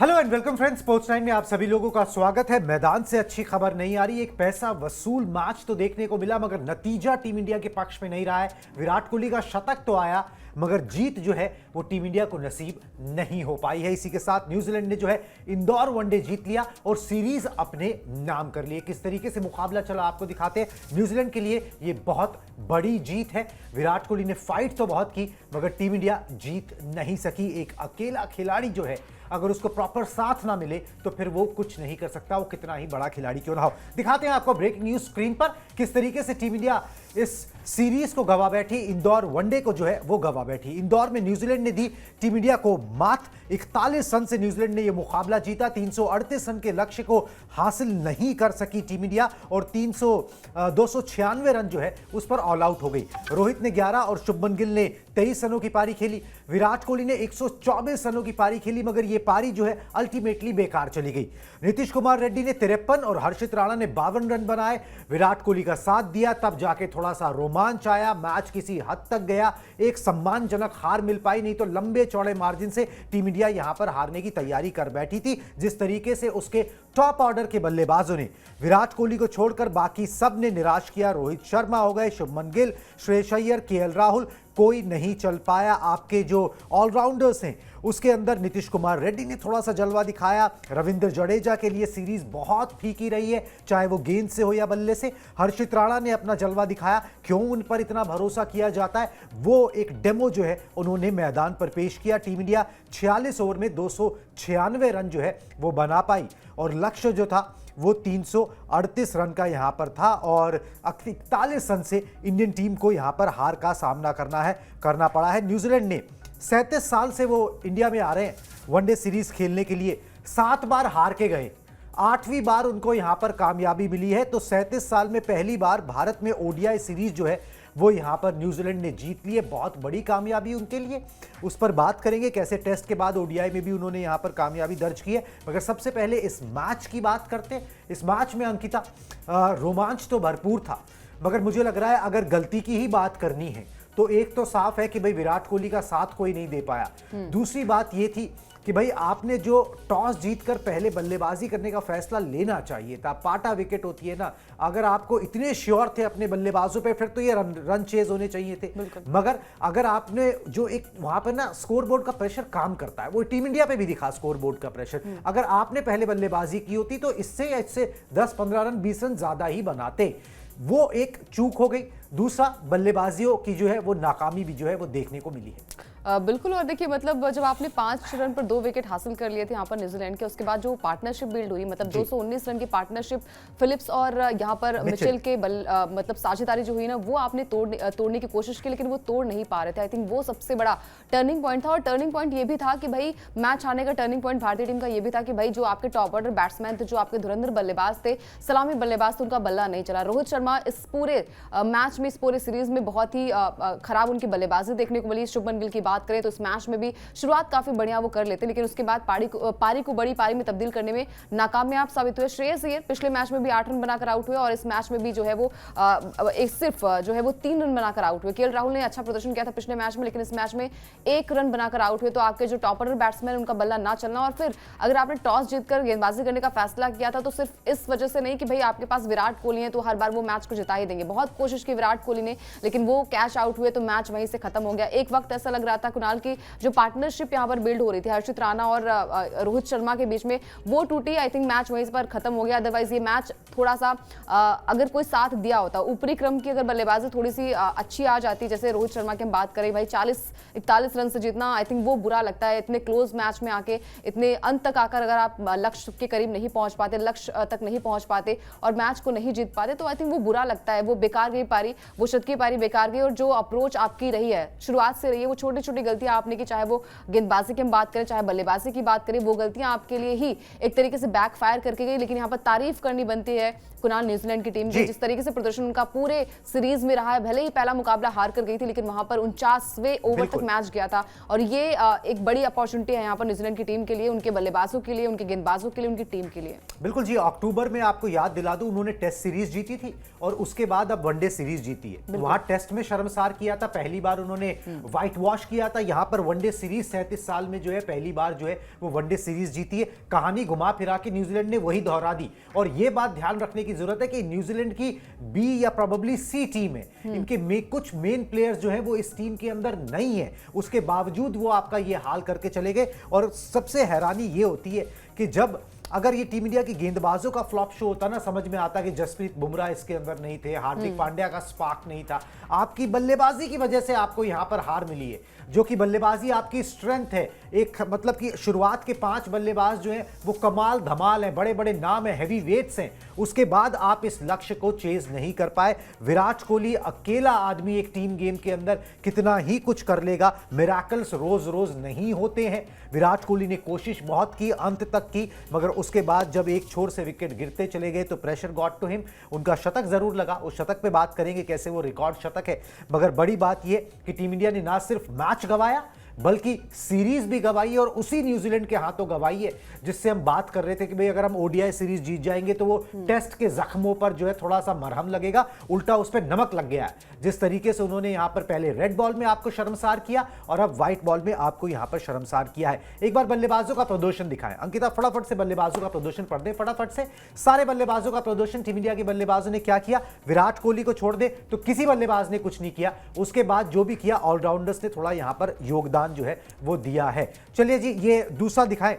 Hello and welcome friends, sports time में आप सभी लोगों का स्वागत है। मैदान से अच्छी खबर नहीं आ रही। एक पैसा वसूल मैच तो देखने को मिला मगर नतीजा टीम इंडिया के पक्ष में नहीं रहा है। विराट कोहली का शतक तो आया मगर जीत जो है वो टीम इंडिया को नसीब नहीं हो पाई है। इसी के साथ न्यूजीलैंड ने जो है इंदौर वनडे जीत लिया और सीरीज अपने नाम कर लिए। किस तरीके से मुकाबला चला आपको दिखाते हैं। न्यूजीलैंड के लिए ये बहुत बड़ी जीत है। विराट कोहली ने फाइट तो बहुत की मगर टीम इंडिया जीत नहीं सकी। एक अकेला खिलाड़ी जो है अगर उसको प्रॉपर साथ ना मिले तो फिर वो कुछ नहीं कर सकता, वो कितना ही बड़ा खिलाड़ी क्यों ना हो। दिखाते हैं आपको ब्रेकिंग न्यूज स्क्रीन पर किस तरीके से टीम इंडिया इस सीरीज को गवा बैठी। इंदौर वनडे को जो है वो गवा बैठी। इंदौर में न्यूजीलैंड ने दी टीम इंडिया को मात। 41 रन से न्यूजीलैंड ने यह मुकाबला जीता। 338 रन के लक्ष्य को हासिल नहीं कर सकी टीम इंडिया और 296 रन जो है उस पर ऑल आउट हो गई। रोहित ने 11 और शुभमन गिल ने 23 रनों की पारी खेली। विराट कोहली ने 124 रनों की पारी खेली मगर यह पारी जो है अल्टीमेटली बेकार चली गई। नीतीश कुमार रेड्डी ने 53 और हर्षित राणा ने 52 रन बनाए। विराट कोहली का साथ दिया तब जाके थोड़ा सा रोमांच आया। मैच किसी हद तक गया। एक सम्मानजनक हार मिल पाई, नहीं तो लंबे चौड़े मार्जिन से टीम इंडिया यहां पर हारने की तैयारी कर बैठी थी। जिस तरीके से उसके टॉप ऑर्डर के बल्लेबाजों ने विराट कोहली को छोड़कर बाकी सब ने निराश किया। रोहित शर्मा हो गए, शुभमन गिल, श्रेयस अय्यर, केएल राहुल, कोई नहीं चल पाया। आपके जो ऑलराउंडर्स हैं उसके अंदर नीतीश कुमार रेड्डी ने थोड़ा सा जलवा दिखाया। रविंद्र जडेजा के लिए सीरीज बहुत फीकी रही है, चाहे वो गेंद से हो या बल्ले से। हर्षित राणा ने अपना जलवा दिखाया। क्यों उन पर इतना भरोसा किया जाता है, वो एक डेमो जो है उन्होंने मैदान पर पेश किया। टीम इंडिया 46 ओवर में 296 रन जो है वो बना पाई और लक्ष्य जो था वो 338 रन का यहां पर था और 41 रन से इंडियन टीम को यहां पर हार का सामना करना पड़ा है। न्यूजीलैंड ने 37 साल से वो इंडिया में आ रहे हैं वनडे सीरीज खेलने के लिए। 7 बार हार के गए, 8वीं बार उनको यहां पर कामयाबी मिली है। तो 37 साल में पहली बार भारत में ओडीआई सीरीज जो है वो यहां पर न्यूजीलैंड ने जीत ली है। बहुत बड़ी कामयाबी उनके लिए, उस पर बात करेंगे कैसे टेस्ट के बाद ओडीआई में भी उन्होंने यहां पर कामयाबी दर्ज की है। मगर सबसे पहले इस मैच की बात करते हैं। इस मैच में अंकिता रोमांच तो भरपूर था मगर मुझे लग रहा है अगर गलती की ही बात करनी है तो एक तो साफ है कि भाई विराट कोहली का साथ कोई नहीं दे पाया। दूसरी बात यह थी कि भाई आपने जो टॉस जीतकर पहले बल्लेबाजी करने का फैसला लेना चाहिए था। पाटा विकेट होती है ना, अगर आपको इतने श्योर थे अपने बल्लेबाजों पे फिर तो ये रन चेज होने चाहिए थे। मगर अगर आपने जो एक वहां पर ना स्कोर बोर्ड का प्रेशर काम करता है, वो टीम इंडिया पे भी दिखा स्कोर बोर्ड का प्रेशर। अगर आपने पहले बल्लेबाजी की होती तो इससे 10-15 रन 20 रन ज्यादा ही बनाते। वो एक चूक हो गई। दूसरा, बल्लेबाजियों की जो है वो नाकामी भी जो है वो देखने को मिली है। बिल्कुल। और देखिए मतलब जब आपने 5 रन पर 2 विकेट हासिल कर लिए थे यहाँ पर न्यूजीलैंड के, उसके बाद जो पार्टनरशिप बिल्ड हुई, मतलब 219 रन की पार्टनरशिप फिलिप्स और यहाँ पर मिचेल के मतलब साझेदारी जो हुई ना, वो आपने तोड़ने की कोशिश की लेकिन वो तोड़ नहीं पा रहे थे। आई थिंक वो सबसे बड़ा टर्निंग पॉइंट था। और टर्निंग पॉइंट ये भी था कि भाई मैच हारने का टर्निंग पॉइंट भारतीय टीम का ये भी था कि भाई जो आपके टॉप ऑर्डर बैट्समैन थे, जो आपके धुरंधर बल्लेबाज थे, सलामी बल्लेबाज थे, उनका बल्ला नहीं चला। रोहित शर्मा इस पूरे मैच में, इस पूरे सीरीज में बहुत ही खराब उनकी बल्लेबाजी देखने को मिली। शुभमन गिल की बात करें तो इस मैच में भी शुरुआत काफी बढ़िया वो कर लेते लेकिन उसके बाद पारी को बड़ी पारी में तब्दील करने में नाकामयाब साबित हुए। श्रेयस अय्यर पिछले मैच में भी 8 रन बनाकर आउट हुए और इस मैच में भी जो है वो सिर्फ जो है वो 3 रन बनाकर आउट हुए। केएल राहुल ने अच्छा प्रदर्शन किया था पिछले मैच में लेकिन इस मैच में 1 रन बनाकर आउट हुए। तो आपके जो टॉप ऑर्डर बैट्समैन उनका बल्ला ना चलना, और फिर अगर आपने टॉस जीतकर गेंदबाजी करने का फैसला किया था तो सिर्फ इस वजह से नहीं कि भाई आपके पास विराट कोहली है तो हर बार वो मैच को जिता ही देंगे। बहुत कोशिश की विराट कोहली ने लेकिन वो कैश आउट हुए तो मैच वहीं से खत्म हो गया। एक वक्त ऐसा लग रहा था कुणाल की जो पार्टनरशिप यहां पर बिल्ड हो रही थी हर्षित राणा और रोहित शर्मा के बीच में, वो टूटी। आई थिंक मैच वहीं पर खत्म हो गया। अदरवाइज ये मैच थोड़ा सा अगर कोई साथ दिया होता, ऊपरी क्रम की अगर बल्लेबाजी थोड़ी सी अच्छी आ जाती, जैसे रोहित शर्मा की हम बात करें, भाई 40-41 रन से जीतना आई थिंक वो बुरा लगता है। इतने क्लोज मैच में आके इतने अंत तक आकर अगर आप लक्ष्य के करीब नहीं पहुंच पाते, लक्ष्य तक नहीं पहुंच पाते और मैच को नहीं जीत पाते तो आई थिंक वो बुरा लगता है। वो बेकार गई पारी, वो शतकीय पारी बेकार गई। और जो अप्रोच आपकी रही है, शुरुआत से रही है, वो छोटी छोटी गलतियां आपने की, चाहे वो गेंदबाजी की हम बात करें चाहे बल्लेबाजी की बात करें, वो गलतियां आपके लिए ही एक तरीके से बैकफायर करके गई। लेकिन यहाँ पर तारीफ करनी बनती है कुणाल न्यूजीलैंड की टीम की, जिस तरीके से प्रदर्शन उनका पूरे सीरीज में रहा है। भले ही पहला मुकाबला हार कर गई थी लेकिन वहां पर 49वें ओवर तक मैच गया था और ये एक बड़ी अपॉर्चुनिटी है यहाँ पर न्यूजीलैंड की टीम के लिए, उनके बल्लेबाजों के लिए, उनके गेंदबाजों के लिए, उनकी टीम के लिए। बिल्कुल जी। अक्टूबर में आपको याद दिला दूं उन्होंने टेस्ट सीरीज जीती थी और उसके बाद अब वनडे सीरीज जीती है। वहां टेस्ट में शर्मसार किया था, पहली बार उन्होंने व्हाइट वॉश किया था। यहां पर वनडे सीरीज 37 साल में जो है पहली बार जो है वो वनडे सीरीज जीती है। कहानी घुमा फिरा के न्यूजीलैंड ने वही दोहरा दी। और यह बात ध्यान रखने की जरूरत है कि न्यूजीलैंड की बी या प्रोबेबली सी टीम है, इनके कुछ मेन प्लेयर्स जो है वो इस टीम के अंदर नहीं है, उसके बावजूद वो आपका ये हाल करके चले गए। और सबसे हैरानी ये होती है कि जब अगर ये टीम इंडिया की गेंदबाजों का फ्लॉप शो होता ना, समझ में आता कि जसप्रीत बुमराह इसके अंदर नहीं थे, हार्दिक पांड्या का स्पार्क नहीं था, आपकी बल्लेबाजी की वजह से आपको यहां पर हार मिली है, जो कि बल्लेबाजी आपकी स्ट्रेंथ है। एक मतलब कि शुरुआत के 5 बल्लेबाज जो हैं वो कमाल धमाल हैं, बड़े बड़े नाम हैं, हैवी वेट्स हैं, उसके बाद आप इस लक्ष्य को चेज नहीं कर पाए। विराट कोहली अकेला आदमी एक टीम गेम के अंदर कितना ही कुछ कर लेगा, मिराकल्स रोज रोज नहीं होते हैं। विराट कोहली ने कोशिश बहुत की, अंत तक की, मगर उसके बाद जब एक छोर से विकेट गिरते चले गए तो प्रेशर गॉट टू हिम। उनका शतक जरूर लगा, उस शतक पे बात करेंगे कैसे वो रिकॉर्ड शतक है, मगर बड़ी बात ये कि टीम इंडिया ने ना सिर्फ मैच गवाया बल्कि सीरीज भी गवाई है, और उसी न्यूजीलैंड के हाथों गवाई है जिससे हम बात कर रहे थे कि भाई अगर हम ओडीआई सीरीज जीत जाएंगे तो वो टेस्ट के जख्मों पर जो है थोड़ा सा मरहम लगेगा, उल्टा उस पर नमक लग गया है। जिस तरीके से उन्होंने यहां पर पहले रेड बॉल में आपको शर्मसार किया और अब व्हाइट बॉल में आपको यहां पर शर्मसार किया है। एक बार बल्लेबाजों का प्रदर्शन दिखाएं अंकिता, फटाफट से बल्लेबाजों का प्रदर्शन पढ़ दे, फटाफट से सारे बल्लेबाजों का प्रदर्शन। टीम इंडिया के बल्लेबाजों ने क्या किया, विराट कोहली को छोड़ दे तो किसी बल्लेबाज ने कुछ नहीं किया, उसके बाद जो भी किया ऑलराउंडर्स ने थोड़ा यहां पर योगदान जो है वो दिया है। चलिए जी, ये दूसरा दिखाएं,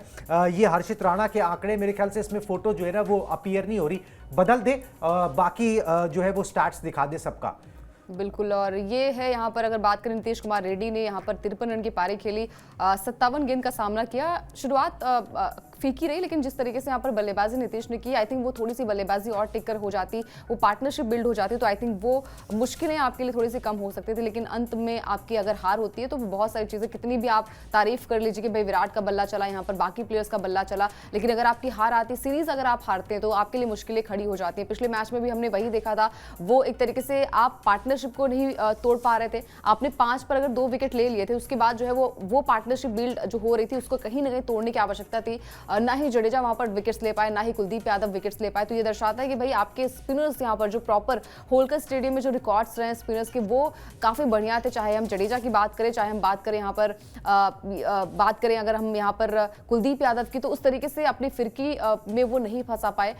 ये हर्षित राणा के आंकड़े, मेरे ख्याल से इसमें फोटो जो है ना वो अपीयर नहीं हो रही, बदल दे, बाकी जो है वो स्टैट्स दिखा दे सबका। बिल्कुल, और ये है यहाँ पर अगर बात करें, नीतीश कुमार रेड्डी ने यहाँ पर 53 रन की पारी खेली, 57 गेंद का सामना किया। शुरुआत फीकी रही, लेकिन जिस तरीके से यहाँ पर बल्लेबाजी नीतीश ने की, आई थिंक वो थोड़ी सी बल्लेबाजी और टिक कर हो जाती, वो पार्टनरशिप बिल्ड हो जाती, तो आई थिंक वो मुश्किलें आपके लिए थोड़ी सी कम हो सकती थी। लेकिन अंत में आपकी अगर हार होती है तो बहुत सारी चीज़ें, कितनी भी आप तारीफ कर लीजिए कि भाई विराट का बल्ला चला, यहाँ पर बाकी प्लेयर्स का बल्ला चला, लेकिन अगर आपकी हार आती, सीरीज अगर आप हारते हैं तो आपके लिए मुश्किलें खड़ी हो जाती हैं। पिछले मैच में भी हमने वही देखा था, वो एक तरीके से आप पार्टनरशिप को नहीं तोड़ पा रहे थे। आपने 5 पर अगर 2 विकेट ले लिए थे, उसके बाद जो है वो पार्टनरशिप बिल्ड जो हो रही थी उसको कहीं ना कहीं तोड़ने की आवश्यकता थी। ना ही जडेजा वहां पर विकेट्स ले पाए, ना ही कुलदीप यादव विकेट्स ले पाए, तो ये दर्शाता है कि भाई आपके स्पिनर्स यहाँ पर जो प्रॉपर होलकर स्टेडियम में जो रिकॉर्ड्स रहे स्पिनर्स के वो काफी बढ़िया थे। चाहे हम जडेजा की बात करें, चाहे हम बात करें यहाँ पर बात करें अगर हम यहाँ पर कुलदीप यादव की, तो उस तरीके से अपनी फिरकी में वो नहीं फंसा पाए।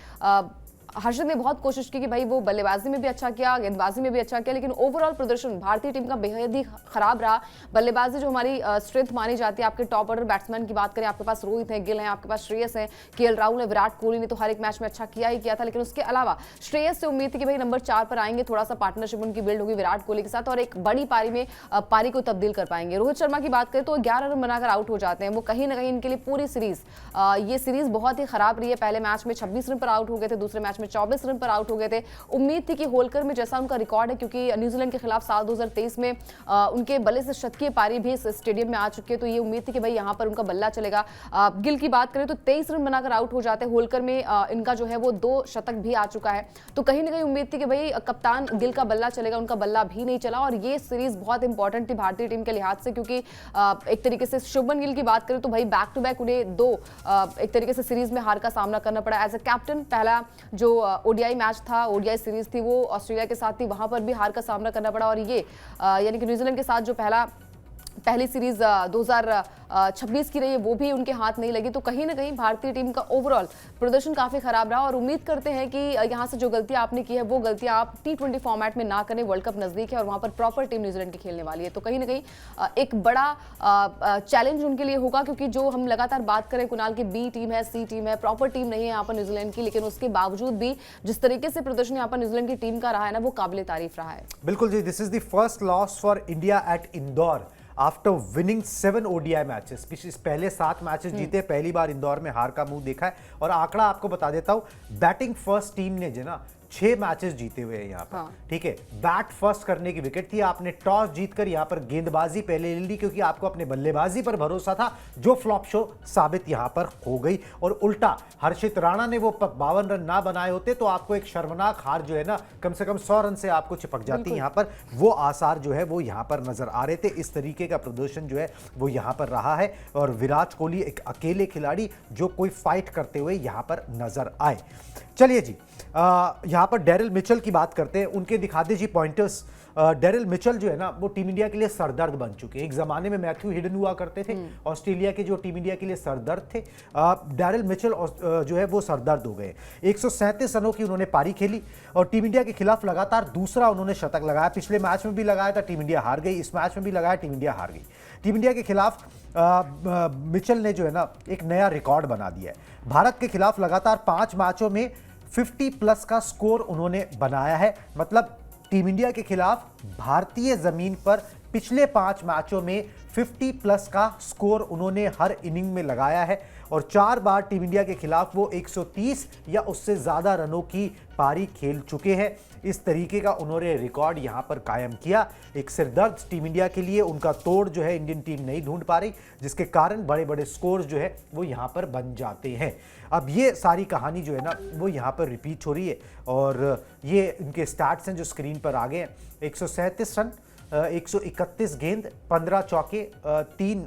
हर्षित ने बहुत कोशिश की कि भाई वो बल्लेबाजी में भी अच्छा किया, गेंदबाजी में भी अच्छा किया, लेकिन ओवरऑल प्रदर्शन भारतीय टीम का बेहद ही खराब रहा। बल्लेबाजी जो हमारी स्ट्रेंथ मानी जाती है, आपके टॉप ऑर्डर बैट्समैन की बात करें, आपके पास रोहित है, गिल है, आपके पास श्रेयस है, केएल राहुल है, विराट कोहली ने तो हर एक मैच में अच्छा किया ही किया था, लेकिन उसके अलावा श्रेयस से उम्मीद थी कि भाई नंबर 4 पर आएंगे, थोड़ा सा पार्टनरशिप उनकी बिल्ड होगी विराट कोहली के साथ और एक बड़ी पारी में पारी को तब्दील कर पाएंगे। रोहित शर्मा की बात करें तो 11 रन बनाकर आउट हो जाते हैं, वो कहीं ना कहीं इनके लिए पूरी सीरीज ये सीरीज बहुत ही खराब रही है। पहले मैच में 26 रन पर आउट हो गए थे, दूसरे मैच में 24 रन पर आउट हो गए थे। उम्मीद थी कि होलकर में जैसा उनका रिकॉर्ड है, क्योंकि न्यूजीलैंड के खिलाफ साल 2023 में उनके बल्ले से शतकीय पारी भी इस स्टेडियम में आ चुकी है, तो ये उम्मीद थी कि भाई यहां पर उनका बल्ला चलेगा। गिल की बात करें तो 23 रन बनाकर आउट हो जाते हैं, होलकर में इनका जो है वो 2 शतक भी आ चुका है, तो कहीं ना कहीं उम्मीद थी कि भाई कप्तान गिल का बल्ला चलेगा, उनका बल्ला भी नहीं चला और ये सीरीज बहुत इंपॉर्टेंट थी भारतीय टीम के लिहाज से, क्योंकि एक तरीके से शुभमन गिल की बात करें तो भाई बैक टू बैक उन्हें 2 एक तरीके से सीरीज में हार का सामना करना पड़ा। एज ए कैप्टन पहला जो ओडीआई मैच था, ओडीआई सीरीज थी, वो ऑस्ट्रेलिया के साथ थी, वहां पर भी हार का सामना करना पड़ा और ये यानी कि न्यूजीलैंड के साथ जो पहली सीरीज 2026 की रही है वो भी उनके हाथ नहीं लगी, तो कहीं ना कहीं भारतीय टीम का ओवरऑल प्रदर्शन काफी खराब रहा और उम्मीद करते हैं कि यहां से जो गलतियां आपने की है वो गलतियां आप T20 फॉर्मेट में ना करें। वर्ल्ड कप नजदीक है और वहां पर प्रॉपर टीम न्यूजीलैंड की खेलने वाली है, तो कहीं ना कहीं एक बड़ा चैलेंज उनके लिए होगा, क्योंकि जो हम लगातार बात करें कुणाल की बी टीम है, सी टीम है, प्रॉपर टीम नहीं है यहाँ पर न्यूजीलैंड की, लेकिन उसके बावजूद भी जिस तरीके से प्रदर्शन यहाँ पर न्यूजीलैंड की टीम का रहा है ना, वो काबिल तारीफ रहा है। बिल्कुल जी, this is the first loss for India at Indore after winning 7 ODI matches. पहले 7 मैचेस जीते, पहली बार इंदौर में हार का मुंह देखा है। और आंकड़ा आपको बता देता हूं, बैटिंग फर्स्ट टीम ने जो ना 6 मैचेस जीते हुए हैं यहाँ पर। हाँ। ठीक है, बैट फर्स्ट करने की विकेट थी, आपने टॉस जीतकर यहाँ पर गेंदबाजी पहले ले ली क्योंकि आपको अपने बल्लेबाजी पर भरोसा था, जो फ्लॉप शो साबित यहाँ पर हो गई। और उल्टा हर्षित राणा ने वो 52 रन ना बनाए होते तो आपको एक शर्मनाक हार जो है ना, कम से कम 100 रन से आपको चिपक जाती यहाँ पर। वो आसार जो है वो यहाँ पर नजर आ रहे थे। इस तरीके का प्रदर्शन जो है वो यहाँ पर रहा है और विराट कोहली एक अकेले खिलाड़ी जो कोई फाइट करते हुए यहाँ पर नजर आए। चलिए जी, यहाँ जहां पर डेरिल मिचेल की बात करते हैं, उनके दिखा दीजिए पॉइंटर्स। डेरिल मिचेल जो है ना, वो टीम इंडिया के लिए सरदर्द बन चुके हैं। एक जमाने में मैथ्यू हिडन हुआ करते थे ऑस्ट्रेलिया के, जो टीम इंडिया के लिए सरदर्द थे। डेरिल मिचेल जो है वो सरदर्द हो गए। 137 रनों की उन्होंने पारी खेली और टीम इंडिया के खिलाफ लगातार दूसरा उन्होंने शतक लगाया। पिछले मैच में भी लगाया था, टीम इंडिया हार गई। इस मैच में भी लगाया, टीम इंडिया हार गई। टीम इंडिया के खिलाफ मिचेल ने जो है ना एक नया रिकॉर्ड बना दिया है। भारत के खिलाफ लगातार 5 मैचों में 50+ का स्कोर उन्होंने बनाया है। मतलब टीम इंडिया के खिलाफ भारतीय जमीन पर पिछले 5 मैचों में 50+ का स्कोर उन्होंने हर इनिंग में लगाया है और 4 बार टीम इंडिया के खिलाफ वो 130 या उससे ज्यादा रनों की पारी खेल चुके हैं। इस तरीके का उन्होंने रिकॉर्ड यहां पर कायम किया। एक सिरदर्द टीम इंडिया के लिए, उनका तोड़ जो है इंडियन टीम नहीं ढूंढ पा रही, जिसके कारण बड़े बड़े स्कोर जो है वो यहां पर बन जाते हैं। अब ये सारी कहानी जो है ना वो यहां पर रिपीट हो रही है और ये इनके स्टैट्स हैं जो स्क्रीन पर आ गए हैं। 137 रन, 131 गेंद, 15 चौके, 3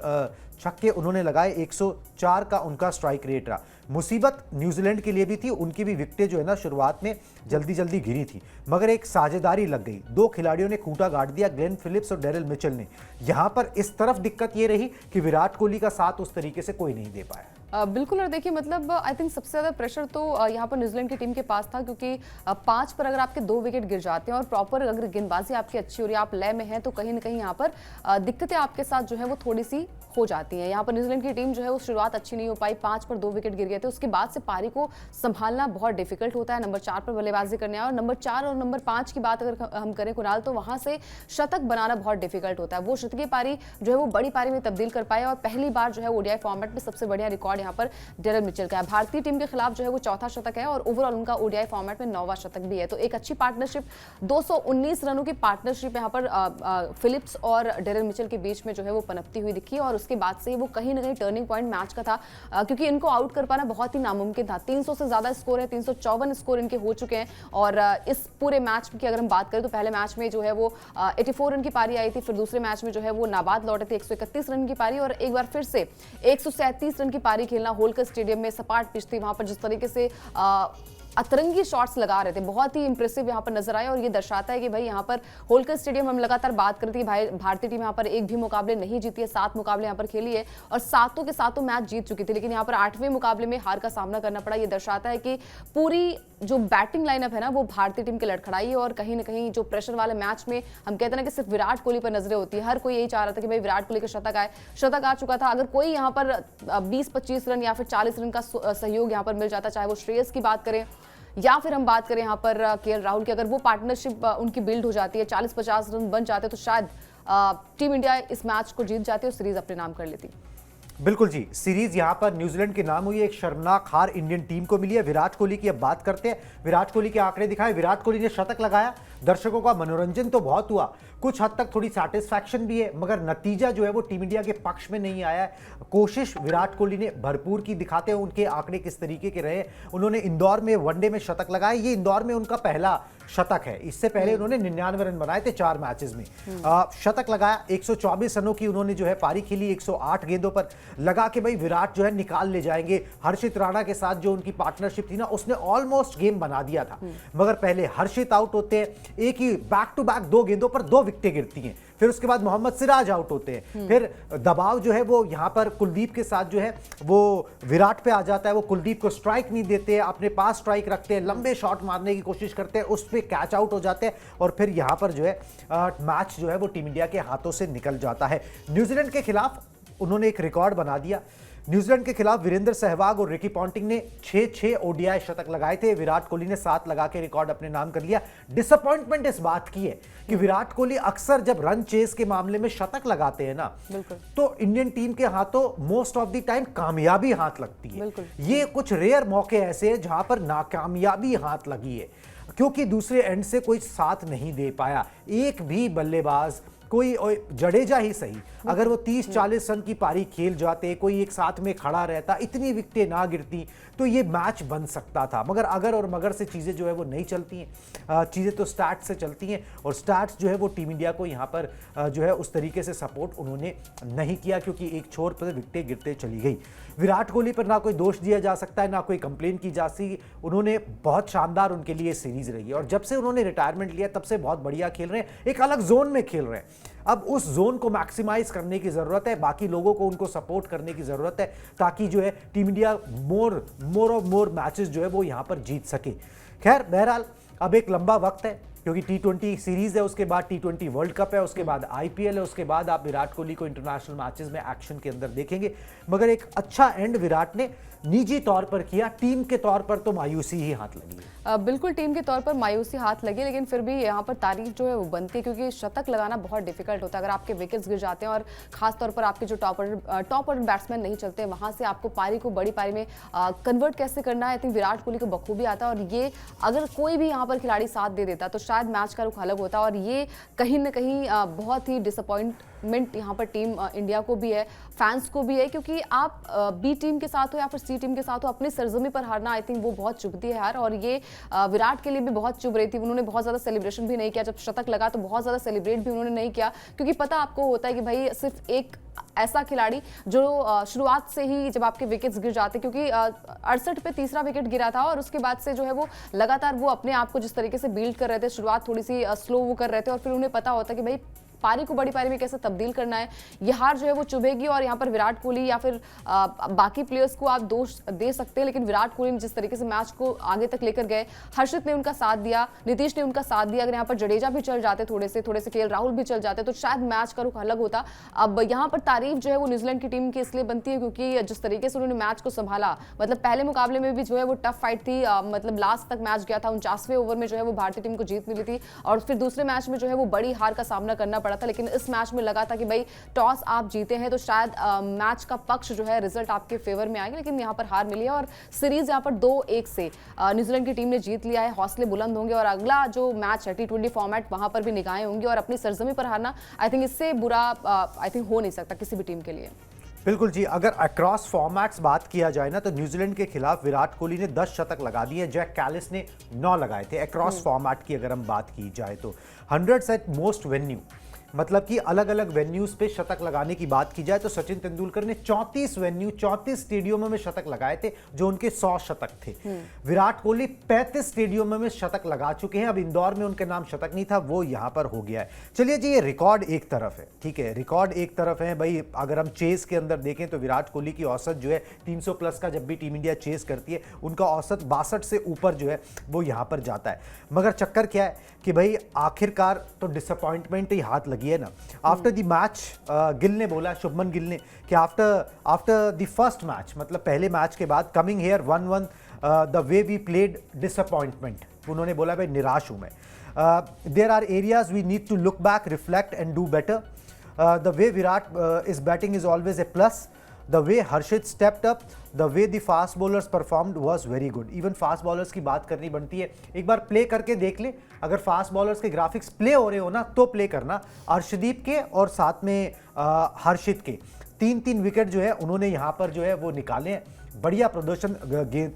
छक्के उन्होंने लगाए, 104 का उनका स्ट्राइक रेट रहा। मुसीबत न्यूजीलैंड के लिए भी थी, उनकी भी विकेटें जो है ना शुरुआत में जल्दी जल्दी गिरी थी, मगर एक साझेदारी लग गई। 2 खिलाड़ियों ने खूंटा गाड़ दिया, ग्लेन फिलिप्स और डेरिल मिचेल ने। यहां पर इस तरफ दिक्कत ये रही कि विराट कोहली का साथ उस तरीके से कोई नहीं दे पाया। बिल्कुल। और देखिए मतलब आई थिंक सबसे ज़्यादा प्रेशर तो यहाँ पर न्यूजीलैंड की टीम के पास था, क्योंकि 5 पर अगर आपके 2 विकेट गिर जाते हैं और प्रॉपर अगर गेंदबाजी आपकी अच्छी हो रही है, आप लय में हैं, तो कहीं ना कहीं यहाँ पर दिक्कतें आपके साथ जो है वो थोड़ी सी हो जाती हैं। यहाँ पर न्यूजीलैंड की टीम जो है वो शुरुआत अच्छी नहीं हो पाई, 5 पर 2 विकेट गिर गए थे। उसके बाद से पारी को संभालना बहुत डिफिकल्ट होता है। नंबर 4 पर बल्लेबाजी करने और नंबर 4 और नंबर 5 की बात अगर हम करें कुणाल, तो वहां से शतक बनाना बहुत डिफिकल्ट होता है। वो शतकीय पारी जो है वो बड़ी पारी में तब्दील कर पाए और पहली बार जो है ओडीआई फॉर्मेट में सबसे बढ़िया रिकॉर्ड यहाँ पर डेरिल मिचेल का है। भारतीय टीम के खिलाफ जो है वो 4था शतक है और ओवरऑल उनका ओडीआई फॉर्मेट में 9वां शतक भी है। तो एक अच्छी पार्टनरशिप, 219 रनों की पार्टनरशिप यहाँ पर फिलिप्स और डेरिल मिचेल के बीच में जो है वो पनपती हुई दिखी और उसके बाद से वो कहीं ना कहीं टर्निंग पॉइंट मैच का था, क्योंकि इनको आउट कर पाना बहुत ही नामुमकिन था। 300 से ज्यादा स्कोर है, 354 स्कोर इनके हो चुके हैं और इस पूरे मैच की अगर हम बात करें तो पहले मैच में जो है वो 84 रन की पारी आई थी, फिर दूसरे मैच में जो है वो नाबाद लौटे थे, 131 रन की पारी और एक बार फिर से 137 रन की पारी खेलना। होलकर स्टेडियम में सपाट पिच थी, वहां पर जिस तरीके से अतरंगी शॉट्स लगा रहे थे, बहुत ही इंप्रेसिव यहाँ पर नजर आए और ये दर्शाता है कि भाई यहाँ पर होलकर स्टेडियम हम लगातार बात करते हैं भाई भारतीय टीम यहाँ पर एक भी मुकाबले नहीं जीती है, 7 मुकाबले यहाँ पर खेली है और 7 के 7 मैच जीत चुकी थी, लेकिन यहाँ पर 8वें मुकाबले में हार का सामना करना पड़ा। ये दर्शाता है कि पूरी जो बैटिंग लाइनअप है ना वो भारतीय टीम की लड़खड़ाई है और कहीं ना कहीं जो प्रेशर वाले मैच में हम कहते हैं ना कि सिर्फ विराट कोहली पर नजरें होती है, हर कोई यही चाह रहा था कि भाई विराट कोहली का शतक आए, शतक आ चुका था। अगर कोई यहाँ पर 20-25 रन या फिर 40 रन का सहयोग यहाँ पर मिल जाता, चाहे वो श्रेयस की बात करें या फिर हम बात करें यहाँ पर केएल राहुल की, अगर वो पार्टनरशिप उनकी बिल्ड हो जाती है, 40-50 रन बन जाते तो शायद टीम इंडिया इस मैच को जीत जाती और सीरीज अपने नाम कर लेती। बिल्कुल जी, सीरीज यहां पर न्यूजीलैंड के नाम हुई है। एक शर्मनाक हार इंडियन टीम को मिली है। विराट कोहली की अब बात करते हैं। विराट कोहली के आंकड़े दिखाए। विराट कोहली ने शतक लगाया, दर्शकों का मनोरंजन तो बहुत हुआ, कुछ हद तक थोड़ी सैटिस्फैक्शन भी है, मगर नतीजा जो है वो टीम इंडिया के पक्ष में नहीं आया है। कोशिश विराट कोहली ने भरपूर की, दिखाते हैं उनके आंकड़े किस तरीके के रहे। उन्होंने इंदौर में वनडे में शतक लगाए, ये इंदौर में उनका पहला शतक है। इससे पहले उन्होंने 99 रन बनाए थे 4 मैचेस में। शतक लगाया, 124 रनों की उन्होंने जो है पारी खेली, 108 गेंदों पर लगा के भाई विराट जो है निकाल ले जाएंगे। हर्षित राणा के साथ जो उनकी पार्टनरशिप थी ना, उसने ऑलमोस्ट गेम बना दिया था, मगर पहले हर्षित आउट होते हैं, एक ही बैक टू बैक 2 गेंदों पर 2 विकेटें गिरती हैं, फिर उसके बाद मोहम्मद सिराज आउट होते हैं, फिर दबाव जो है वो यहां पर कुलदीप के साथ जो है वो विराट पे आ जाता है। वो कुलदीप को स्ट्राइक नहीं देते, अपने पास स्ट्राइक रखते हैं, लंबे शॉट मारने की कोशिश करते हैं, उस पर कैच आउट हो जाते हैं और फिर यहां पर जो है मैच जो है वो टीम इंडिया के हाथों से निकल जाता है। न्यूजीलैंड के खिलाफ उन्होंने एक रिकॉर्ड बना दिया। न्यूजीलैंड के खिलाफ वीरेंद्र सहवाग और रिकी पॉन्टिंग ने 6-6 ओडीआई शतक लगाए थे, विराट कोहली ने 7 लगा के रिकॉर्ड अपने नाम कर लिया। डिसअपॉइंटमेंट इस बात की है कि विराट कोहली अक्सर जब रन चेस के मामले में शतक लगाते हैं ना, तो इंडियन टीम के हाथों मोस्ट ऑफ द टाइम कामयाबी हाथ लगती है। ये कुछ रेयर मौके ऐसे हैं जहां पर नाकामयाबी हाथ लगी है, क्योंकि दूसरे एंड से कोई साथ नहीं दे पाया। एक भी बल्लेबाज कोई जडेजा ही सही, अगर वो 30-40 रन की पारी खेल जाते, कोई एक साथ में खड़ा रहता, इतनी विकेटें ना गिरती तो ये मैच बन सकता था। मगर अगर और मगर से चीज़ें जो है वो नहीं चलती हैं, चीज़ें तो स्टैट्स से चलती हैं, और स्टैट्स जो है वो टीम इंडिया को यहाँ पर जो है उस तरीके से सपोर्ट उन्होंने नहीं किया, क्योंकि एक छोर पर विकेटें गिरते चली गई। विराट कोहली पर ना कोई दोष दिया जा सकता है, ना कोई कंप्लेन की जा सकती। उन्होंने बहुत शानदार उनके लिए सीरीज रही है, और जब से उन्होंने रिटायरमेंट लिया तब से बहुत बढ़िया खेल रहे हैं, एक अलग जोन में खेल रहे हैं। अब उस जोन को मैक्सिमाइज करने की जरूरत है, बाकी लोगों को उनको सपोर्ट करने की जरूरत है, ताकि जो है टीम इंडिया मोर मैचेस जो है वो यहां पर जीत सके। खैर बहरहाल अब एक लंबा वक्त है, क्योंकि T20 सीरीज है, उसके बाद T20 वर्ल्ड कप है, उसके बाद IPL है, उसके बाद आप विराट कोहली को इंटरनेशनल मैचेस में एक्शन के अंदर देखेंगे। मगर एक अच्छा एंड विराट ने निजी तौर पर किया, टीम के तौर पर तो मायूसी ही हाथ लगी है। बिल्कुल टीम के तौर पर मायूसी हाथ लगी, लेकिन फिर भी यहाँ पर तारीफ जो है वो बनती है, क्योंकि शतक लगाना बहुत डिफिकल्ट होता है। अगर आपके विकेट्स गिर जाते हैं और खास तौर पर आपके जो टॉप ऑर्डर बैट्समैन नहीं चलते, वहाँ से आपको पारी को बड़ी पारी में कन्वर्ट कैसे करना है, आई थिंक विराट कोहली को बखूबी आता है। और ये अगर कोई भी यहाँ पर खिलाड़ी साथ दे देता तो शायद मैच का रुख अलग होता, और ये कहीं ना कहीं बहुत ही डिसअपॉइंटमेंट यहाँ पर टीम इंडिया को भी है, फैंस को भी है, क्योंकि आप बी टीम के साथ हो या फिर सी टीम के साथ हो, अपनी सरजमी पर हारना आई थिंक वो बहुत चुभती है यार। और ये विराट के लिए भी बहुत चुभ रही थी। उन्होंने बहुत ज़्यादा सेलिब्रेशन भी नहीं किया, जब शतक लगा तो बहुत ज़्यादा सेलिब्रेट भी उन्होंने नहीं किया, क्योंकि पता आपको होता है कि भाई सिर्फ एक ऐसा खिलाड़ी जो शुरुआत से ही जब आपके विकेट्स गिर जाते, क्योंकि 68 पे तीसरा विकेट गिरा था, और उसके बाद से जो है वो लगातार वो अपने आप को जिस तरीके से बिल्ड कर रहे थे, शुरुआत थोड़ी सी स्लो वो कर रहे थे, और फिर उन्हें पता होता कि भाई पारी को बड़ी पारी में कैसे तब्दील करना है। ये हार जो है वो चुभेगी, और यहाँ पर विराट कोहली या फिर बाकी प्लेयर्स को आप दोष दे सकते हैं, लेकिन विराट कोहली ने जिस तरीके से मैच को आगे तक लेकर गए, हर्षित ने उनका साथ दिया, नीतीश ने उनका साथ दिया, अगर यहाँ पर जडेजा भी चल जाते, थोड़े से KL राहुल भी चल जाते, तो शायद मैच का रुख अलग होता। अब यहाँ पर तारीफ जो है वो न्यूजीलैंड की टीम की इसलिए बनती है क्योंकि जिस तरीके से उन्होंने मैच को संभाला, मतलब पहले मुकाबले में भी जो है वो टफ फाइट थी, मतलब लास्ट तक मैच गया था, 49वें ओवर में जो है वो भारतीय टीम को जीत मिली थी, और फिर दूसरे मैच में जो है वो बड़ी हार का सामना करना पड़ा था। लेकिन इस मैच में लगा था कि भाई टॉस आप जीते हैं तो शायद मैच का पक्ष जो है रिजल्ट आपके फेवर में आएगा, लेकिन यहाँ पर हार मिली है, और सीरीज यहाँ पर 2-1 से न्यूजीलैंड की टीम ने जीत लिया है। हौसले बुलंद होंगे, और अगला जो मैच है T20 फॉर्मेट, वहां पर भी निगाहें होंगी, और अपनी सरजमी पर हारना आई थिंक इससे बुरा आई थिंक हो नहीं सकता किसी भी टीम के लिए। बिल्कुल जी, अगर अक्रॉस फॉर्मेट्स बात किया जाए ना, तो न्यूजीलैंड के खिलाफ विराट कोहली ने 10 शतक लगा दिए, जैक कैलिस ने 9 लगाए थे। अक्रॉस फॉर्मेट की अगर हम बात की जाए तो 100 एट मोस्ट वेन्यू, मतलब कि अलग अलग वेन्यूज पे शतक लगाने की बात की जाए तो सचिन तेंदुलकर ने 34 वेन्यू 34 स्टेडियमों में शतक लगाए थे, जो उनके 100 शतक थे। विराट कोहली 35 स्टेडियमों में शतक लगा चुके हैं। अब इंदौर में उनके नाम शतक नहीं था, वो यहां पर हो गया है। चलिए जी, ये रिकॉर्ड एक तरफ है, ठीक है, रिकॉर्ड एक तरफ है भाई। अगर हम चेस के अंदर देखें तो विराट कोहली की औसत जो है 300 प्लस का, जब भी टीम इंडिया चेस करती है उनका औसत 62 से ऊपर जो है वो यहां पर जाता है। मगर चक्कर क्या है कि भाई आखिरकार तो डिसअपॉइंटमेंट ही हाथ लगी है ना। आफ्टर द मैच गिल ने बोला, शुभमन गिल ने, कि आफ्टर द फर्स्ट मैच, मतलब पहले मैच के बाद, coming here 1-1 the way we played disappointment, उन्होंने बोला भाई निराश हूं मैं। There are areas we need to look back, reflect and do better. The way Virat is batting is always a plus. The way Harshit stepped up, the way the fast bowlers performed was very good. Even fast bowlers की बात करनी बनती है, एक बार play करके देख ले। अगर फास्ट बॉलर्स के ग्राफिक्स प्ले हो रहे हो ना तो प्ले करना। अर्शदीप के और साथ में हर्षित के 3-3 विकेट जो है उन्होंने यहाँ पर जो है वो निकाले हैं। बढ़िया प्रदर्शन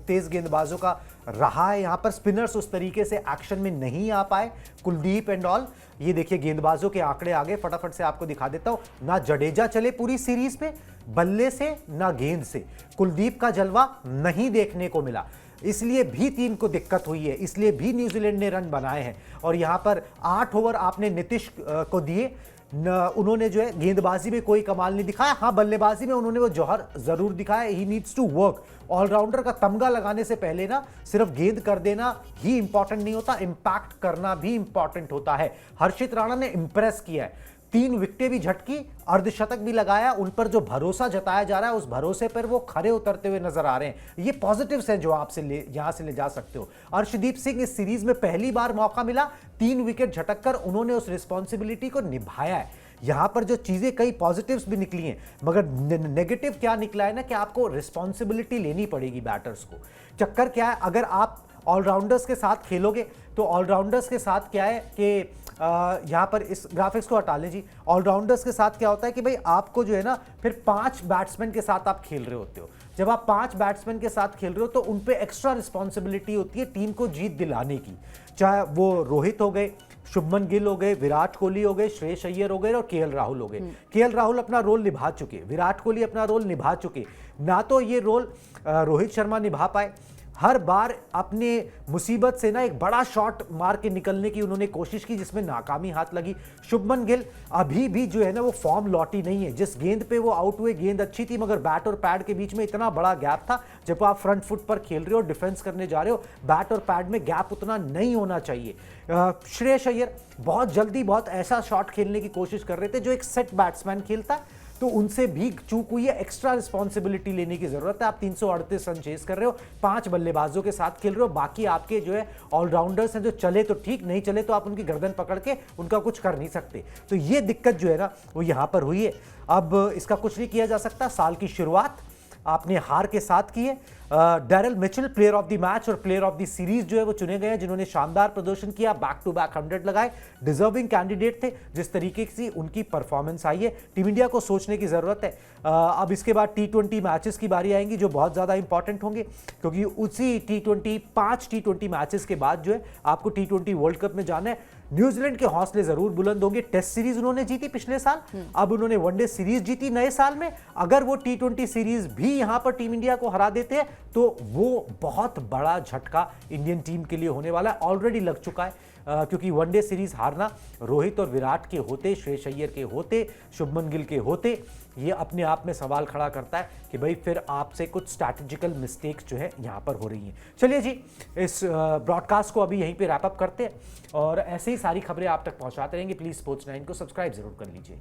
तेज गेंदबाजों का रहा है यहाँ पर। स्पिनर्स उस तरीके से एक्शन में नहीं आ पाए, कुलदीप एंड ऑल। ये देखिए गेंदबाजों के आंकड़े आगे, फटाफट से आपको दिखा देता हूं। ना जडेजा चले पूरी सीरीज पे बल्ले से, ना गेंद से। कुलदीप का जलवा नहीं देखने को मिला, इसलिए भी टीम को दिक्कत हुई है, इसलिए भी न्यूजीलैंड ने रन बनाए हैं। और यहां पर 8 ओवर आपने नीतीश को दिए, उन्होंने जो है गेंदबाजी में कोई कमाल नहीं दिखाया। हाँ, बल्लेबाजी में उन्होंने वो जौहर जरूर दिखाया। He needs to work. All rounder का तमगा लगाने से पहले ना सिर्फ गेंद कर देना ही इंपॉर्टेंट नहीं होता, इंपैक्ट करना भी इंपॉर्टेंट होता है। हर्षित राणा ने इंप्रेस किया है, 3 विकेटें भी झटकी, अर्धशतक भी लगाया। उन पर जो भरोसा जताया जा रहा है, उस भरोसे पर वो खरे उतरते हुए नजर आ रहे हैं। ये पॉजिटिव्स हैं जो आपसे यहां से ले जा सकते हो। अर्शदीप सिंह इस सीरीज में पहली बार मौका मिला, 3 विकेट झटक कर उन्होंने उस रिस्पॉन्सिबिलिटी को निभाया है। यहां पर जो चीजें कई पॉजिटिव्स भी निकली हैं, मगर नेगेटिव क्या निकला है ना कि आपको रिस्पॉन्सिबिलिटी लेनी पड़ेगी बैटर्स को। चक्कर क्या है, अगर आप ऑलराउंडर्स के साथ खेलोगे तो ऑलराउंडर्स के साथ क्या है कि यहाँ पर इस ग्राफिक्स को हटा लें जी। ऑलराउंडर्स के साथ क्या होता है कि भाई आपको जो है ना फिर 5 बैट्समैन के साथ आप खेल रहे होते हो। जब आप 5 बैट्समैन के साथ खेल रहे हो तो उन पे एक्स्ट्रा रिस्पॉन्सिबिलिटी होती है टीम को जीत दिलाने की, चाहे वो रोहित हो गए, शुभमन गिल हो गए, विराट कोहली हो गए, श्रेयस अय्यर हो गए और केएल राहुल हो गए। केएल राहुल अपना रोल निभा चुके, विराट कोहली अपना रोल निभा चुके, ना तो ये रोल रोहित शर्मा निभा पाए। हर बार अपने मुसीबत से ना एक बड़ा शॉट मार के निकलने की उन्होंने कोशिश की जिसमें नाकामी हाथ लगी। शुभमन गिल अभी भी जो है ना वो फॉर्म लौटी नहीं है। जिस गेंद पे वो आउट हुए गेंद अच्छी थी मगर बैट और पैड के बीच में इतना बड़ा गैप था। जब आप फ्रंट फुट पर खेल रहे हो, डिफेंस करने जा रहे हो, बैट और पैड में गैप उतना नहीं होना चाहिए। श्रेयस अय्यर बहुत जल्दी बहुत ऐसा शॉट खेलने की कोशिश कर रहे थे जो एक सेट बैट्समैन खेलता है, तो उनसे भी चूक हुई है। एक्स्ट्रा रिस्पॉन्सिबिलिटी लेने की जरूरत है। आप 338 रन चेस कर रहे हो, 5 बल्लेबाजों के साथ खेल रहे हो, बाकी आपके जो है ऑलराउंडर्स हैं, जो चले तो ठीक, नहीं चले तो आप उनकी गर्दन पकड़ के उनका कुछ कर नहीं सकते। तो ये दिक्कत जो है ना वो यहां पर हुई है। अब इसका कुछ नहीं किया जा सकता। साल की शुरुआत आपने हार के साथ की है। Daryl Mitchell player of the match और प्लेयर ऑफ द सीरीज जो है वो चुने गए हैं, जिन्होंने शानदार प्रदर्शन किया, बैक टू बैक 100 लगाए, डिजर्विंग कैंडिडेट थे। जिस तरीके से उनकी परफॉर्मेंस आई है, टीम इंडिया को सोचने की जरूरत है। अब इसके बाद T20 मैचेस की बारी आएंगी जो बहुत ज्यादा इंपॉर्टेंट होंगे, क्योंकि उसी पांच T20 मैचेस के बाद जो है आपको T20 वर्ल्ड कप में जाना है। न्यूजीलैंड के हौसले जरूर बुलंद होंगे। टेस्ट सीरीज उन्होंने जीती पिछले साल, अब उन्होंने वनडे सीरीज जीती नए साल में। अगर वो T20 सीरीज भी यहां पर टीम इंडिया को हरा देते हैं तो वो बहुत बड़ा झटका इंडियन टीम के लिए होने वाला है। ऑलरेडी लग चुका है, क्योंकि वनडे सीरीज हारना रोहित और विराट के होते, श्रेयस अय्यर के होते, शुभमन गिल के होते, ये अपने आप में सवाल खड़ा करता है कि भाई फिर आपसे कुछ स्ट्रैटेजिकल मिस्टेक्स जो है यहाँ पर हो रही हैं। चलिए जी, इस ब्रॉडकास्ट को अभी यहीं पे रैप अप करते हैं और ऐसे ही सारी खबरें आप तक पहुँचाते रहेंगे। प्लीज़ स्पोर्ट्स 9 को सब्सक्राइब जरूर कर लीजिए।